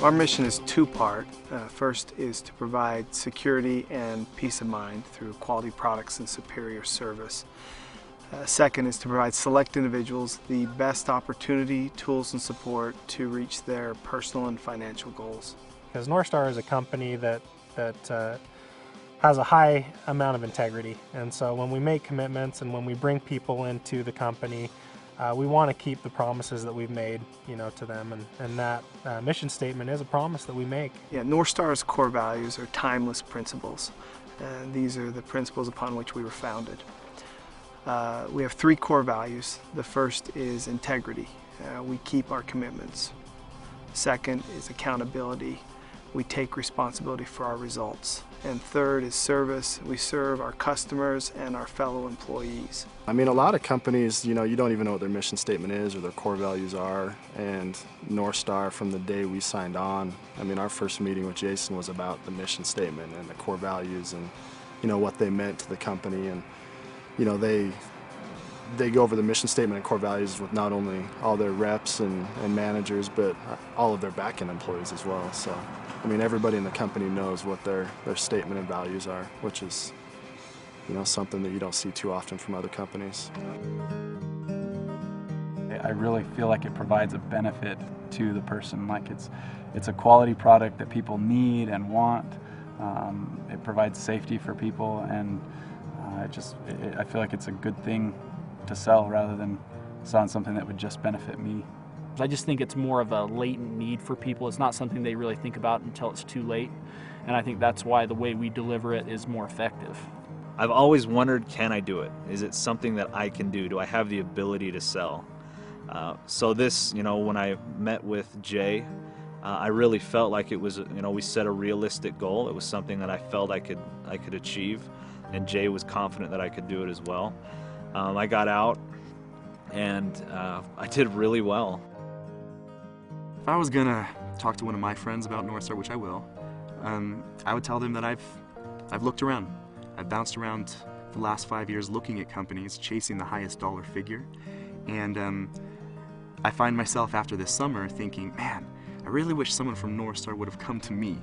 Our mission is two-part. First is to provide security and peace of mind through quality products and superior service. Second is to provide select individuals the best opportunity, tools, and support to reach their personal and financial goals. Because Northstar is a company that has a high amount of integrity, and so when we make commitments and when we bring people into the company, we want to keep the promises that we've made, to them, and that mission statement is a promise that we make. Yeah, Northstar's core values are timeless principles, and these are the principles upon which we were founded. We have three core values. The first is integrity. We keep our commitments. Second is accountability. We take responsibility for our results. And third is service. We serve our customers and our fellow employees. I mean, a lot of companies, you don't even know what their mission statement is or their core values are. And Northstar, from the day we signed on, I mean, our first meeting with Jason was about the mission statement and the core values and, what they meant to the company. And, they go over the mission statement and core values with not only all their reps and managers, but all of their back-end employees as well. So, I mean, everybody in the company knows what their statement and values are, which is, something that you don't see too often from other companies. I really feel like it provides a benefit to the person. Like it's a quality product that people need and want. It provides safety for people, and I feel like it's a good thing to sell rather than selling something that would just benefit me. I just think it's more of a latent need for people. It's not something they really think about until it's too late, and I think that's why the way we deliver it is more effective. I've always wondered, can I do it? Is it something that I can do? Do I have the ability to sell? So this, when I met with Jay, I really felt like it was, we set a realistic goal. It was something that I felt I could achieve, and Jay was confident that I could do it as well. I got out, and I did really well. If I was gonna talk to one of my friends about Northstar, which I will, I would tell them that I've looked around. I've bounced around the last 5 years looking at companies, chasing the highest dollar figure, and I find myself after this summer thinking, man, I really wish someone from Northstar would have come to me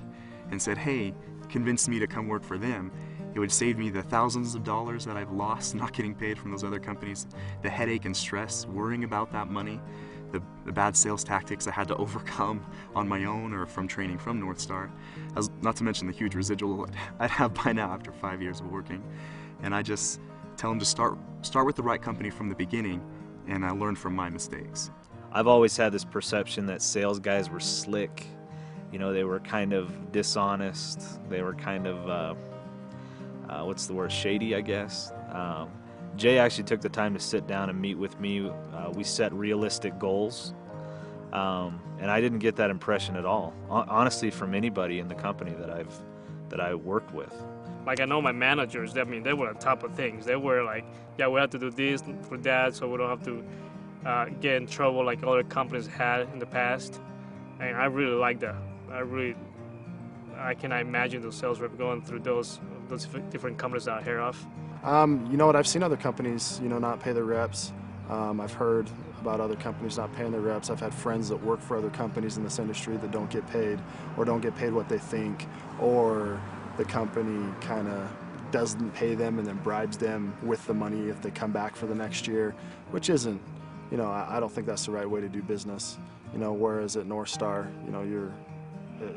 and said, hey, convinced me to come work for them. It would save me the thousands of dollars that I've lost not getting paid from those other companies, the headache and stress worrying about that money, the bad sales tactics I had to overcome on my own or from training from Northstar, not to mention the huge residual I'd have by now after 5 years of working. And I just tell them to start with the right company from the beginning, and I learned from my mistakes. I've always had this perception that sales guys were slick. They were kind of dishonest. They were kind of what's the word, shady, I guess. Jay actually took the time to sit down and meet with me. We set realistic goals, and I didn't get that impression at all, honestly, from anybody in the company that I worked with. Like, I know my managers, they were on top of things. They were like, yeah, we have to do this for that so we don't have to get in trouble like other companies had in the past. And I really like that. I cannot imagine those sales reps going through those different companies that I hear of. You know what, I've seen other companies, not pay their reps. I've heard about other companies not paying their reps. I've had friends that work for other companies in this industry that don't get paid, or don't get paid what they think, or the company kind of doesn't pay them and then bribes them with the money if they come back for the next year, which isn't, I don't think that's the right way to do business. Whereas at Northstar,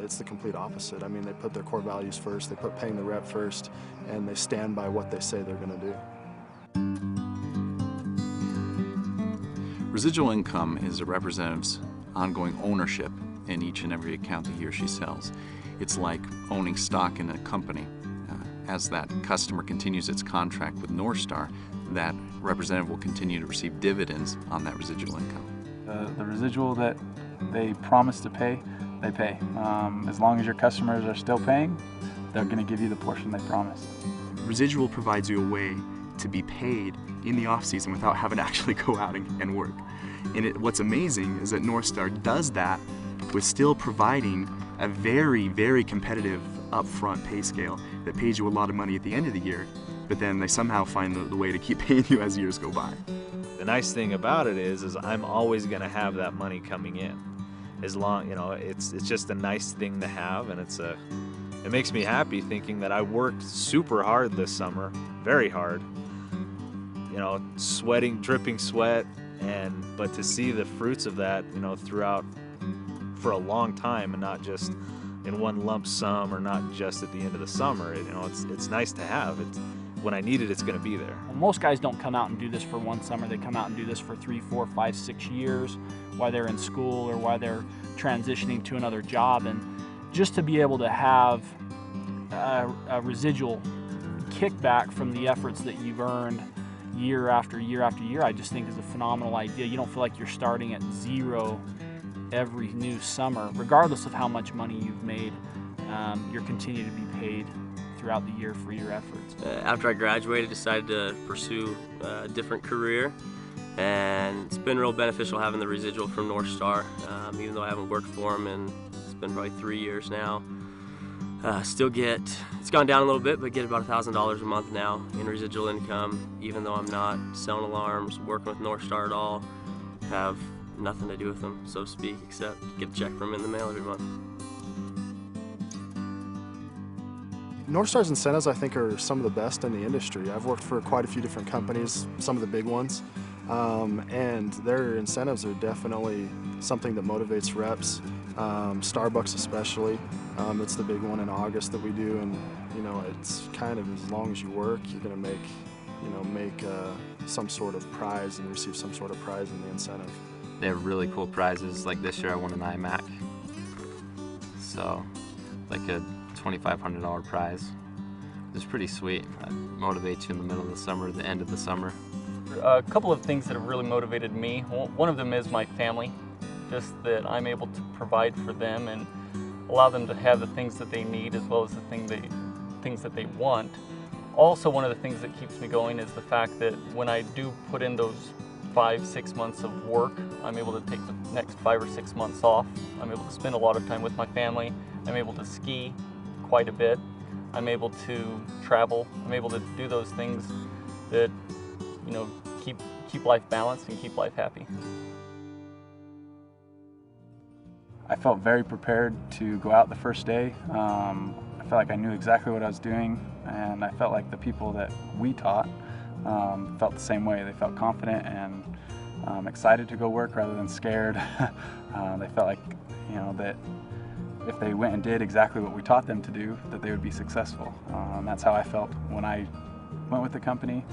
it's the complete opposite. I mean, they put their core values first, they put paying the rep first, and they stand by what they say they're going to do. Residual income is a representative's ongoing ownership in each and every account that he or she sells. It's like owning stock in a company. As that customer continues its contract with Northstar, that representative will continue to receive dividends on that residual income. The residual that they promise to pay, they pay. As long as your customers are still paying, they're going to give you the portion they promised. Residual provides you a way to be paid in the off-season without having to actually go out and work. And what's amazing is that Northstar does that with still providing a very, very competitive upfront pay scale that pays you a lot of money at the end of the year, but then they somehow find the way to keep paying you as years go by. The nice thing about it is I'm always going to have that money coming in. as long, you know, it's just a nice thing to have, and it makes me happy thinking that I worked super hard this summer, very hard, you know, sweating, dripping sweat, but to see the fruits of that, you know, throughout for a long time, and not just in one lump sum, or not just at the end of the summer. You know, it's nice to have. When I need it, it's going to be there. Well, most guys don't come out and do this for one summer. They come out and do this for 3, 4, 5, 6 years while they're in school or while they're transitioning to another job. And just to be able to have a residual kickback from the efforts that you've earned year after year after year, I just think is a phenomenal idea. You don't feel like you're starting at zero every new summer, regardless of how much money you've made. You're continuing to be paid throughout the year for your efforts. After I graduated, I decided to pursue a different career, and it's been real beneficial having the residual from Northstar, even though I haven't worked for them, and it's been probably 3 years now. Still get, it's gone down a little bit, but get about $1,000 a month now in residual income, even though I'm not selling alarms, working with Northstar at all, have nothing to do with them, so to speak, except get a check from them in the mail every month. Northstar's incentives, I think, are some of the best in the industry. I've worked for quite a few different companies, some of the big ones, and their incentives are definitely something that motivates reps. Starbucks especially, it's the big one in August that we do, and you know, it's kind of, as long as you work, you're going to make some sort of prize and receive some sort of prize in the incentive. They have really cool prizes. Like this year I won an iMac, so like a $2,500 prize. It's pretty sweet. It motivates you in the middle of the summer, the end of the summer. A couple of things that have really motivated me. One of them is my family, just that I'm able to provide for them and allow them to have the things that they need as well as the things that they want. Also, one of the things that keeps me going is the fact that when I do put in those 5-6 months of work, I'm able to take the next 5 or 6 months off. I'm able to spend a lot of time with my family. I'm able to ski quite a bit. I'm able to travel. I'm able to do those things that, you know, keep life balanced and keep life happy. I felt very prepared to go out the first day. I felt like I knew exactly what I was doing, and I felt like the people that we taught felt the same way. They felt confident and excited to go work rather than scared. They felt like, you know, that if they went and did exactly what we taught them to do, that they would be successful. And that's how I felt when I went with the company.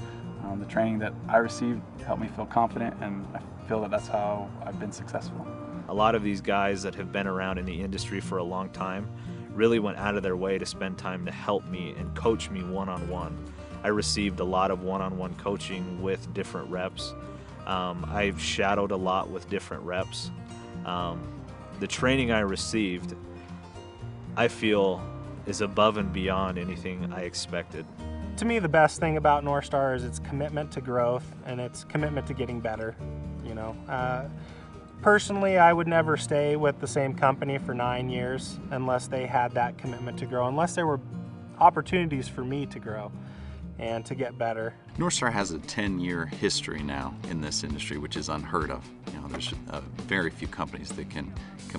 The training that I received helped me feel confident, and I feel that that's how I've been successful. A lot of these guys that have been around in the industry for a long time really went out of their way to spend time to help me and coach me one-on-one. I received a lot of one-on-one coaching with different reps. I've shadowed a lot with different reps. The training I received, I feel, is above and beyond anything I expected. To me, the best thing about Northstar is its commitment to growth and its commitment to getting better. You know, personally, I would never stay with the same company for 9 years unless they had that commitment to grow, unless there were opportunities for me to grow and to get better. Northstar has a 10-year history now in this industry, which is unheard of. You know, there's very few companies that can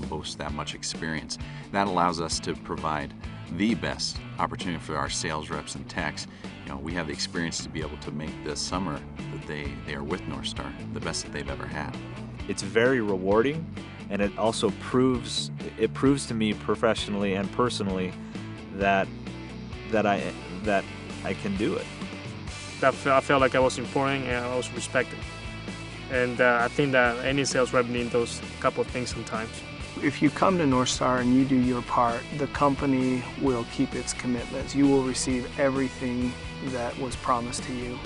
boast that much experience. That allows us to provide the best opportunity for our sales reps and techs. You know, we have the experience to be able to make this summer that they are with Northstar the best that they've ever had. It's very rewarding, and it also proves to me professionally and personally that I can do it. I felt like I was important and I was respected. And I think that any sales rep needs those couple of things sometimes. If you come to Northstar and you do your part, the company will keep its commitments. You will receive everything that was promised to you.